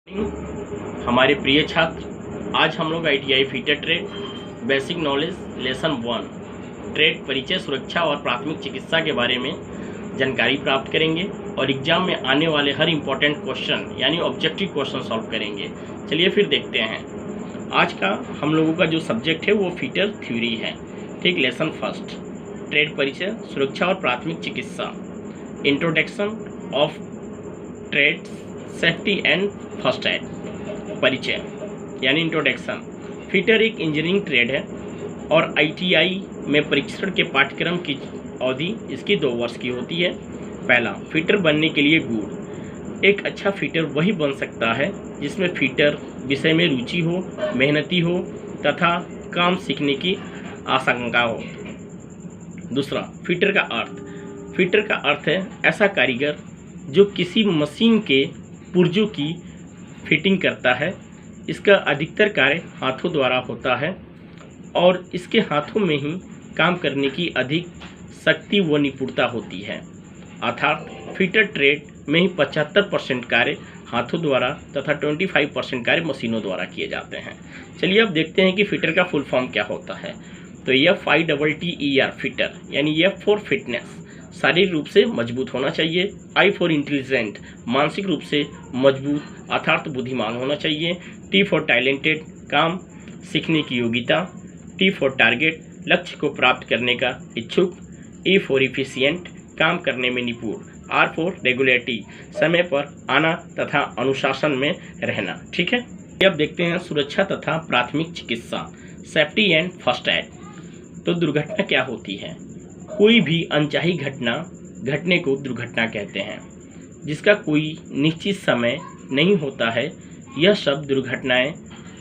हमारे प्रिय छात्र, आज हम लोग ITI fitter trade basic knowledge lesson 1 trade परिचय सुरक्षा और प्राथमिक चिकित्सा के बारे में जानकारी प्राप्त करेंगे और एग्जाम में आने वाले हर इम्पोर्टेंट क्वेश्चन यानी ऑब्जेक्टिव क्वेश्चन सॉल्व करेंगे। चलिए फिर देखते हैं। आज का हम लोगों का जो सब्जेक्ट है वो फीटर थ्योरी है। ठीक, लेसन फर्स्ट, ट्रेड परिचय सुरक्षा और प्राथमिक चिकित्सा, introduction of trade safety and first aid. परिचय यानी इंट्रोडक्शन। फीटर एक इंजीनियरिंग ट्रेड है और ITI में परीक्षण के पाठ्यक्रम की अवधि इसकी 2 वर्ष की होती है। पहला, फीटर बनने के लिए गुण। एक अच्छा फीटर वही बन सकता है जिसमें फीटर विषय में रुचि हो, मेहनती हो तथा काम सीखने की आशंका हो। दूसरा, फीटर का अर्थ। फीटर का अर्थ है ऐसा कारीगर जो किसी मशीन के पुर्जों की फिटिंग करता है। इसका अधिकतर कार्य हाथों द्वारा होता है और इसके हाथों में ही काम करने की अधिक शक्ति व निपुणता होती है। अर्थात फीटर ट्रेड में ही 75% कार्य हाथों द्वारा तथा 25% कार्य मशीनों द्वारा किए जाते हैं। चलिए अब देखते हैं कि फीटर का फुल फॉर्म क्या होता है। तो FITTER फीटर यानी F फॉर फिटनेस, शारीरिक रूप से मजबूत होना चाहिए। I फॉर इंटेलिजेंट, मानसिक रूप से मजबूत अर्थात बुद्धिमान होना चाहिए। T फॉर टैलेंटेड, काम सीखने की योग्यता। T फॉर टारगेट, लक्ष्य को प्राप्त करने का इच्छुक। E फॉर इफिशिएंट, काम करने में निपुण। R फॉर रेगुलरिटी, समय पर आना तथा अनुशासन में रहना। ठीक है, अब देखते हैं सुरक्षा तथा प्राथमिक चिकित्सा, सेफ्टी एंड फर्स्ट एड। तो दुर्घटना क्या होती है? कोई भी अनचाही घटना घटने को दुर्घटना कहते हैं, जिसका कोई निश्चित समय नहीं होता है। यह सब दुर्घटनाएं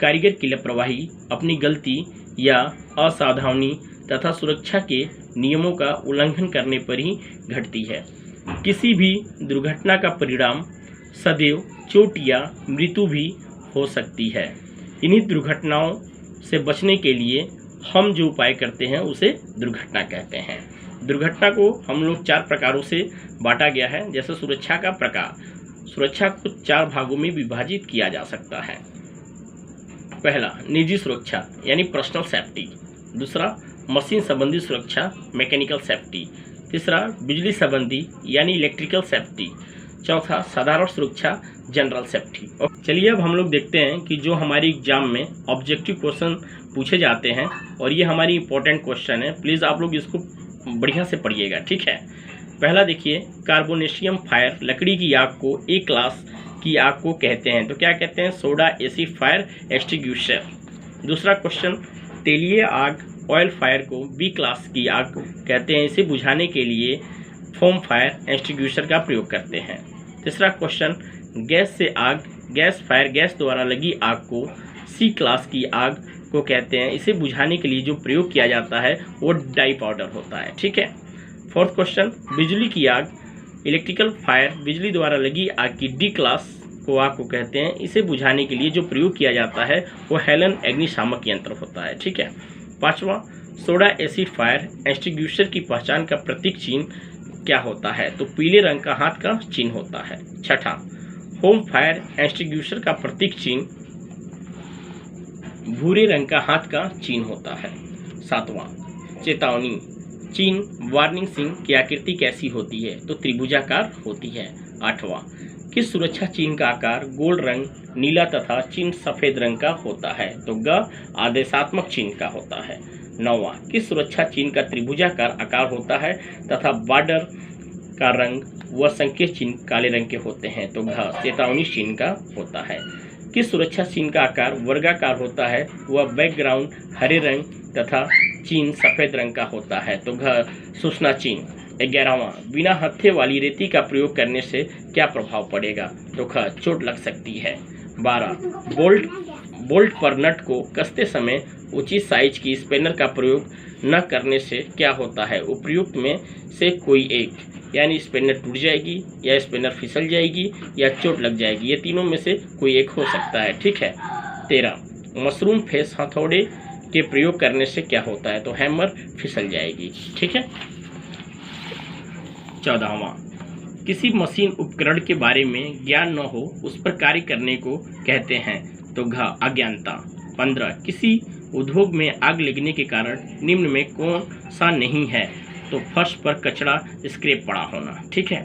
कारीगर की लापरवाही, अपनी गलती या असावधानी तथा सुरक्षा के नियमों का उल्लंघन करने पर ही घटती है। किसी भी दुर्घटना का परिणाम सदैव चोट या मृत्यु भी हो सकती है। इन्हीं दुर्घटनाओं से बचने के लिए हम जो उपाय करते हैं उसे दुर्घटना कहते हैं। दुर्घटना को हम लोग 4 प्रकारों से बांटा गया है। जैसे सुरक्षा का प्रकार, सुरक्षा को 4 भागों में विभाजित किया जा सकता है। पहला, निजी सुरक्षा यानी पर्सनल सेफ्टी। दूसरा, मशीन संबंधी सुरक्षा मैकेनिकल सेफ्टी। तीसरा, बिजली संबंधी यानी इलेक्ट्रिकल सेफ्टी। चौथा, साधारण सुरक्षा जनरल सेफ्टी। और चलिए अब हम लोग देखते हैं कि जो हमारी एग्जाम में ऑब्जेक्टिव क्वेश्चन पूछे जाते हैं और ये हमारी इंपॉर्टेंट क्वेश्चन है। प्लीज़ आप लोग इसको बढ़िया से पढ़िएगा। ठीक है, पहला देखिए, कार्बोनेशियम फायर, लकड़ी की आग को A क्लास की आग को कहते हैं तो क्या कहते हैं? Soda acid fire extinguisher. दूसरा क्वेश्चन, तेलीय आग ऑयल फायर को B क्लास की आग कहते हैं। इसे बुझाने के लिए फोम फायर एक्सटिंग्विशर का प्रयोग करते हैं। तीसरा क्वेश्चन, गैस से आग, गैस फायर, गैस द्वारा लगी आग को C क्लास की आग को कहते हैं। इसे बुझाने के लिए जो प्रयोग किया जाता है वो डाई पाउडर होता है। ठीक है। फोर्थ क्वेश्चन, बिजली की आग, इलेक्ट्रिकल फायर, बिजली द्वारा लगी आग की D क्लास को आग को कहते हैं। इसे बुझाने के लिए जो प्रयोग किया जाता है वो हेलन अग्निशामक यंत्र होता है। ठीक है। पांचवा, सोडा एसिड फायर एक्सटिंग्विशर की पहचान का प्रतीक चिन्ह क्या होता है? तो पीले रंग का हाथ का चिन्ह होता है। छठा, होम फायर एक्सटिंग्विशर का प्रतीक चिन्ह भूरे रंग का हाथ का चिन्ह होता है। सातवां, चेतावनी चिन्ह वार्निंग सिग्नल की आकृति कैसी होती है? तो त्रिभुजाकार होती है। आठवां, किस सुरक्षा चिन्ह का आकार गोल्ड रंग, नीला तथा चिन्ह सफेद रंग का होता है? तो ग आदेशात्मक चिन्ह का होता है। नौवां, किस सुरक्षा चिन्ह का त्रिभुजाकार आकार होता है तथा बॉर्डर का रंग व संकेत चिन्ह काले रंग के होते हैं? तो घ चेतावनी चिन्ह का होता है। किस सुरक्षा चिन्ह का आकार वर्गाकार होता है वह बैकग्राउंड हरे रंग तथा चिन्ह सफेद रंग का होता है? तो घ सूचना चिन्ह। 11वां, बिना हत्थे वाली रेती का प्रयोग करने से क्या प्रभाव पड़ेगा? तो ख चोट लग सकती है। 12, बोल्ट पर नट को कसते समय उचित साइज की स्पेनर का प्रयोग न करने से क्या होता है? उपयुक्त में से कोई एक, यानी स्पेनर टूट जाएगी या स्पेनर फिसल जाएगी या चोट लग जाएगी। ये तीनों में से कोई एक हो सकता है। ठीक है। 13, मशरूम फेस हथौड़े के प्रयोग करने से क्या होता है? तो हैमर फिसल जाएगी। ठीक है। 14वां, किसी मशीन उपकरण के बारे में ज्ञान न हो उस पर कार्य करने को कहते हैं, तो घ अज्ञानता। 15 किसी उद्योग में आग लगने के कारण निम्न में कौन सा नहीं है, तो फर्श पर कचरा स्क्रैप पड़ा होना। ठीक है।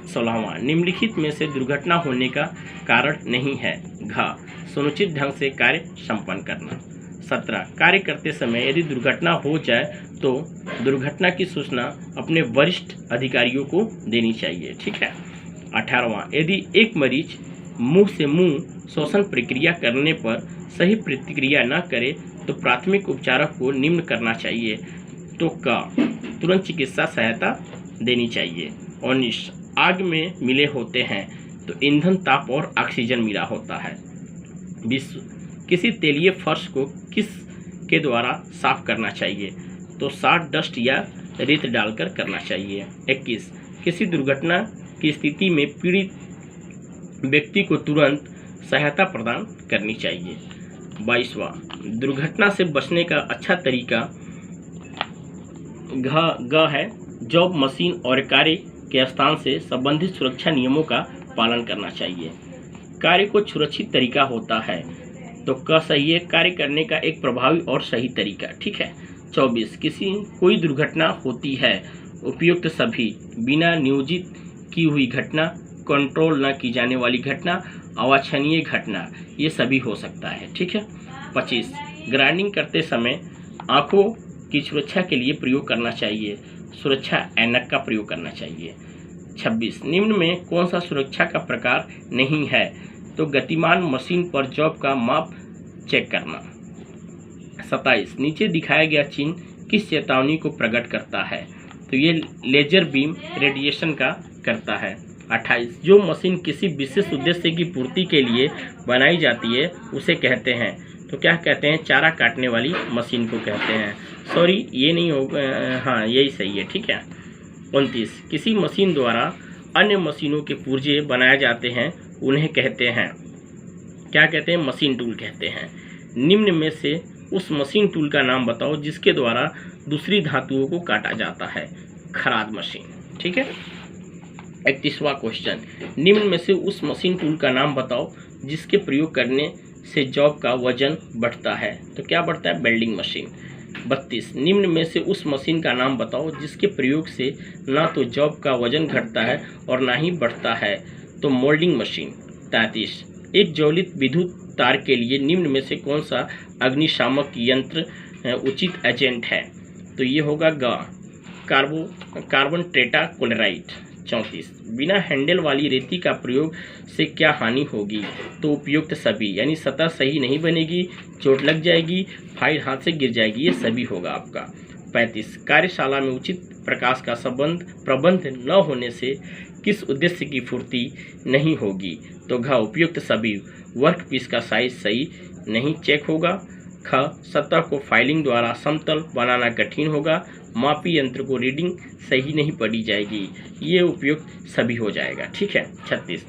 16वां निम्नलिखित में से दुर्घटना होने का कारण नहीं है। घ सुनिश्चित ढंग से कार्य संपन्न करना। 17 कार्य करते समय यदि दुर्घटना हो जाए तो दुर्घटना की सूचना अपने वरिष्ठ अधिकारियों को देनी चाहिए। ठीक है। 18वां यदि एक मरीज मुंह से मुंह श्वसन प्रक्रिया करने पर सही प्रतिक्रिया न करे तो प्राथमिक उपचारक को निम्न करना चाहिए, तो क तुरंत चिकित्सा सहायता देनी चाहिए। 19 आग में मिले होते हैं तो ईंधन, ताप और ऑक्सीजन मिला होता है। 20 किसी तेलीय फर्श को किस के द्वारा साफ करना चाहिए, तो साट डस्ट या रेत डालकर करना चाहिए। 21 किसी दुर्घटना की स्थिति में पीड़ित व्यक्ति को तुरंत सहायता प्रदान करनी चाहिए। 22वां दुर्घटना से बचने का अच्छा तरीका ग है जॉब, मशीन और कार्य के स्थान से संबंधित सुरक्षा नियमों का पालन करना चाहिए। कार्य को सुरक्षित तरीका होता है, तो क सही है कार्य करने का एक प्रभावी और सही तरीका। ठीक है। 24 कोई दुर्घटना होती है, उपयुक्त सभी बिना नियोजित की हुई घटना, कंट्रोल न की जाने वाली घटना, अवांछनीय घटना, ये सभी हो सकता है। ठीक है। 25 ग्राइंडिंग करते समय आंखों की सुरक्षा के लिए प्रयोग करना चाहिए, सुरक्षा ऐनक का प्रयोग करना चाहिए। 26 निम्न में कौन सा सुरक्षा का प्रकार नहीं है, तो गतिमान मशीन पर जॉब का माप चेक करना। 27 नीचे दिखाया गया चिन्ह किस चेतावनी को प्रकट करता है, तो ये लेजर बीम रेडिएशन का करता है। 28 जो मशीन किसी विशेष उद्देश्य की पूर्ति के लिए बनाई जाती है उसे कहते हैं, तो क्या कहते हैं, चारा काटने वाली मशीन को कहते हैं। सॉरी ये नहीं होगा, हाँ यही सही है। ठीक है। 29 किसी मशीन द्वारा अन्य मशीनों के पुर्जे बनाए जाते हैं उन्हें कहते हैं, क्या कहते हैं, मशीन टूल कहते हैं। निम्न में से उस मशीन टूल का नाम बताओ जिसके द्वारा दूसरी धातुओं को काटा जाता है। खराद मशीन। ठीक है। 31वां क्वेश्चन निम्न में से उस मशीन टूल का नाम बताओ जिसके प्रयोग करने से जॉब का वजन बढ़ता है, तो क्या बढ़ता है, वेल्डिंग मशीन। 32 निम्न में से उस मशीन का नाम बताओ जिसके प्रयोग से ना तो जॉब का वजन घटता है और ना ही बढ़ता है, तो मोल्डिंग मशीन। 33 एक ज्वलित विद्युत तार के लिए निम्न में से कौन सा अग्निशामक यंत्र उचित एजेंट है, तो ये होगा कार्बन टेट्राक्लोराइड। 34 बिना हैंडल वाली रेती का प्रयोग से क्या हानि होगी, तो उपयुक्त सभी, यानी सतह सही नहीं बनेगी, चोट लग जाएगी, फाइल हाथ से गिर जाएगी, ये सभी होगा आपका। 35 कार्यशाला में उचित प्रकाश का प्रबंध न होने से किस उद्देश्य की पूर्ति नहीं होगी, तो घ उपयुक्त सभी वर्क पीस का साइज सही नहीं चेक होगा। ख सतह को फाइलिंग द्वारा समतल बनाना कठिन होगा, मापी यंत्र को रीडिंग सही नहीं पढ़ी जाएगी, ये उपयुक्त सभी हो जाएगा। ठीक है। 36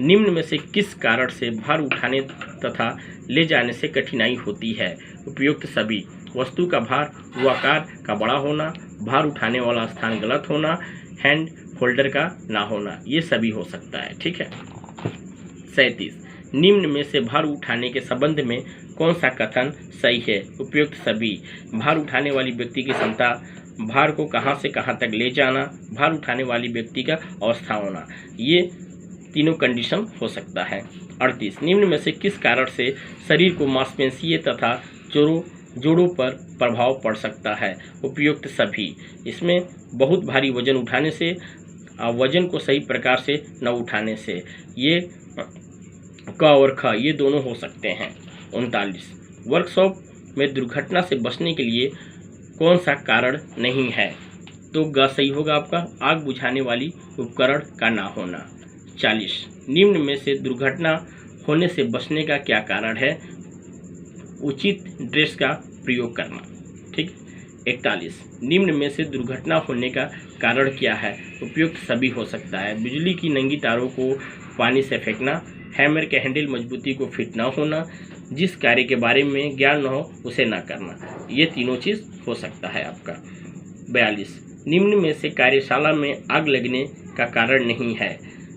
निम्न में से किस कारण से भार उठाने तथा ले जाने से कठिनाई होती है, उपयुक्त सभी वस्तु का भार व आकार का बड़ा होना, भार उठाने वाला स्थान गलत होना, हैंड होल्डर का ना होना, ये सभी हो सकता है। ठीक है। 37 निम्न में से भार उठाने के संबंध में कौन सा कथन सही है, उपयुक्त सभी भार उठाने वाली व्यक्ति की क्षमता, भार को कहां से कहां तक ले जाना, भार उठाने वाली व्यक्ति का अवस्था होना, ये तीनों कंडीशन हो सकता है। 38 निम्न में से किस कारण से शरीर को मांसपेशियों तथा जोड़ों पर प्रभाव पड़ सकता है, उपयुक्त सभी इसमें बहुत भारी वजन उठाने से, वजन को सही प्रकार से न उठाने से, ये क और ख ये दोनों हो सकते हैं। 39 वर्कशॉप में दुर्घटना से बचने के लिए कौन सा कारण नहीं है, तो ग सही होगा आपका, आग बुझाने वाली उपकरण का ना होना। 40 निम्न में से दुर्घटना होने से बचने का क्या कारण है, उचित ड्रेस का प्रयोग करना। ठीक। 41 निम्न में से दुर्घटना होने का कारण क्या है, उपयुक्त सभी हो सकता है, बिजली की नंगी तारों को पानी से फेंकना, हैमर के हैंडल मजबूती को फिट ना होना, जिस कार्य के बारे में ज्ञान न हो उसे ना करना, ये तीनों चीज़ हो सकता है आपका। 42 निम्न में से कार्यशाला में आग लगने का कारण नहीं है।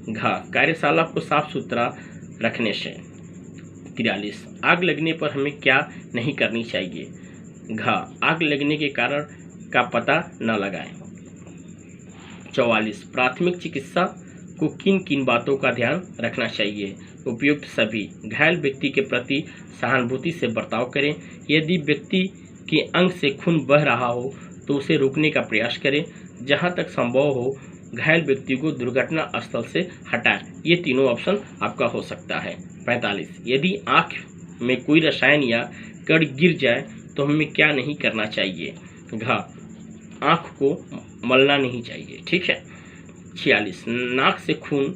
घ कार्यशाला को साफ सुथरा रखने से। 43 आग लगने पर हमें क्या नहीं करनी चाहिए। घ आग लगने के कारण का पता न लगाएं। 44 प्राथमिक चिकित्सा को किन किन बातों का ध्यान रखना चाहिए। उपयुक्त सभी। घायल व्यक्ति के प्रति सहानुभूति से बर्ताव करें। यदि व्यक्ति के अंग से खून बह रहा हो तो उसे रोकने का प्रयास करें। जहां तक संभव हो घायल व्यक्ति को दुर्घटना स्थल से हटाएं। ये तीनों ऑप्शन आपका हो सकता है। 45 यदि आँख में कोई रसायन या कण गिर जाए तो हमें क्या नहीं करना चाहिए। घ आँख को मलना नहीं चाहिए। ठीक है। 46 नाक से खून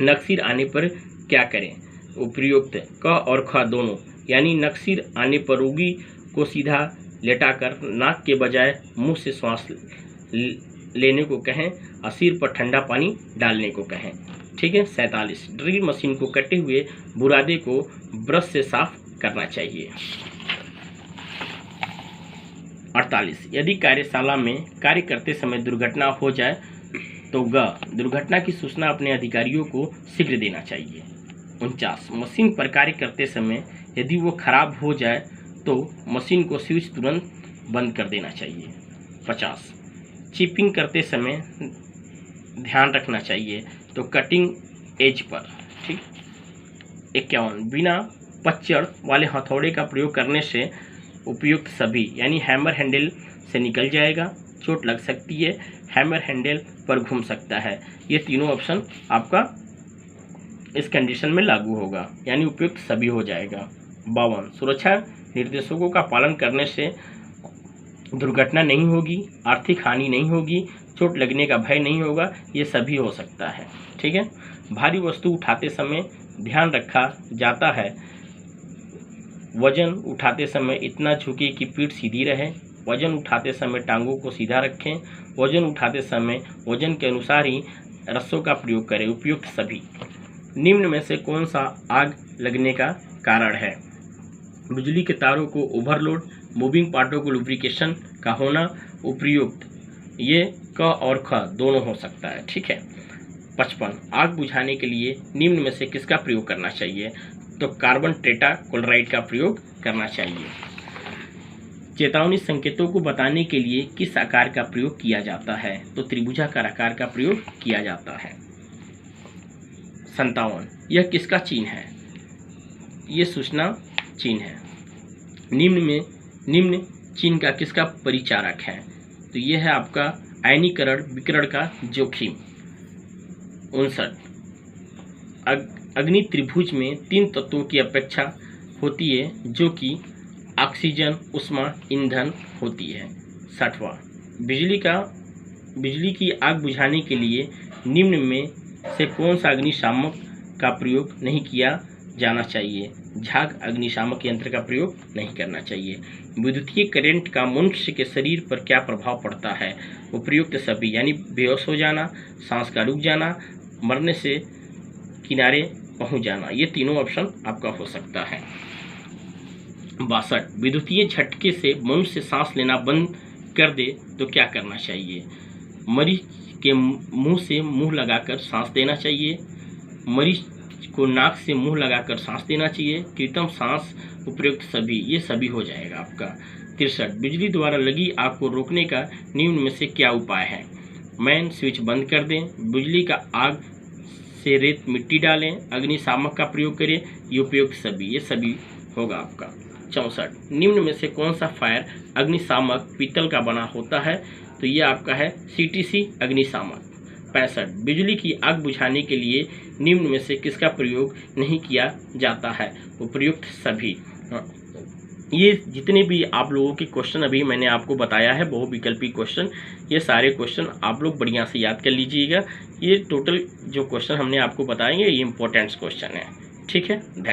नक्सीर आने पर क्या करें। उपयुक्त क और ख दोनों, यानी नक्सीर आने पर रोगी को सीधा लेटाकर नाक के बजाय मुंह से श्वास लेने को कहें और सिर पर ठंडा पानी डालने को कहें। ठीक है। 47 ड्रिल मशीन को कटे हुए बुरादे को ब्रश से साफ करना चाहिए। 48 यदि कार्यशाला में कार्य करते समय दुर्घटना हो जाए तो ग दुर्घटना की सूचना अपने अधिकारियों को शीघ्र देना चाहिए। 49 मशीन पर कार्य करते समय यदि वो खराब हो जाए तो मशीन को स्विच तुरंत बंद कर देना चाहिए। 50 चिपिंग करते समय ध्यान रखना चाहिए तो कटिंग एज पर। ठीक। 51 बिना पच्चड़ वाले हथौड़े का प्रयोग करने से उपयुक्त सभी, यानी हैमर हैंडल से निकल जाएगा, चोट लग सकती है, हैमर हैंडल पर घूम सकता है। ये तीनों ऑप्शन आपका इस कंडीशन में लागू होगा, यानी उपयुक्त सभी हो जाएगा। 52 सुरक्षा निर्देशों का पालन करने से दुर्घटना नहीं होगी, आर्थिक हानि नहीं होगी, चोट लगने का भय नहीं होगा, ये सभी हो सकता है। ठीक है। भारी वस्तु उठाते समय ध्यान रखा जाता है वजन उठाते समय इतना झुके कि पीठ सीधी रहे। वजन उठाते समय टांगों को सीधा रखें। वजन उठाते समय वजन के अनुसार ही रस्सों का प्रयोग करें। उपयुक्त सभी। निम्न में से कौन सा आग लगने का कारण है। बिजली के तारों को ओवरलोड, मूविंग पार्टों को लुब्रिकेशन का होना। उपयुक्त ये क और ख दोनों हो सकता है। ठीक है। 55 आग बुझाने के लिए निम्न में से किसका प्रयोग करना चाहिए। तो कार्बन टेट्राक्लोराइड का प्रयोग करना चाहिए। चेतावनी संकेतों को बताने के लिए किस आकार का प्रयोग किया जाता है। तो त्रिभुजाकार आकार का प्रयोग किया जाता है। 57 यह किसका चिन्ह है। ये सूचना चिन्ह है। निम्न चिन्ह का किसका परिचारक है। तो यह है आपका आयनीकरण विकिरण का जोखिम। 59 अग्नि त्रिभुज में 3 तत्वों की अपेक्षा होती है जो कि ऑक्सीजन, उष्मा, ईंधन होती है। 60वां बिजली की आग बुझाने के लिए निम्न में से कौन सा अग्निशामक का प्रयोग नहीं किया जाना चाहिए। झाग अग्निशामक यंत्र का प्रयोग नहीं करना चाहिए। विद्युतीय करंट का मनुष्य के शरीर पर क्या प्रभाव पड़ता है। उपयुक्त सभी, यानी बेहोश हो जाना, सांस का रुक जाना, मरने से किनारे पहुंच जाना। ये तीनों ऑप्शन आपका हो सकता है। 62 विद्युतीय झटके से मनुष्य सांस लेना बंद कर दे तो क्या करना चाहिए। मरीज के मुंह से मुंह लगाकर सांस देना चाहिए। मरीज को नाक से मुंह लगाकर सांस देना चाहिए। कृत्रिम सांस। उपयुक्त सभी, ये सभी हो जाएगा आपका। 63 बिजली द्वारा लगी आग को रोकने का निम्न में से क्या उपाय है। मेन स्विच बंद कर दें, बिजली का आग से रेत मिट्टी डालें, अग्निशामक का प्रयोग करें। ये उपयुक्त सभी, ये सभी होगा आपका। 64 निम्न में से कौन सा फायर अग्निशामक पीतल का बना होता है। तो ये आपका है CTC अग्निशामक। 65 बिजली की आग बुझाने के लिए निम्न में से किसका प्रयोग नहीं किया जाता है। उपयुक्त सभी। ये जितने भी आप लोगों के क्वेश्चन अभी मैंने आपको बताया है बहुविकल्पी क्वेश्चन, ये सारे क्वेश्चन आप लोग बढ़िया से याद कर लीजिएगा। ये टोटल जो क्वेश्चन हमने आपको बताएंगे ये इंपॉर्टेंट क्वेश्चन है। ठीक है। धन्यवाद।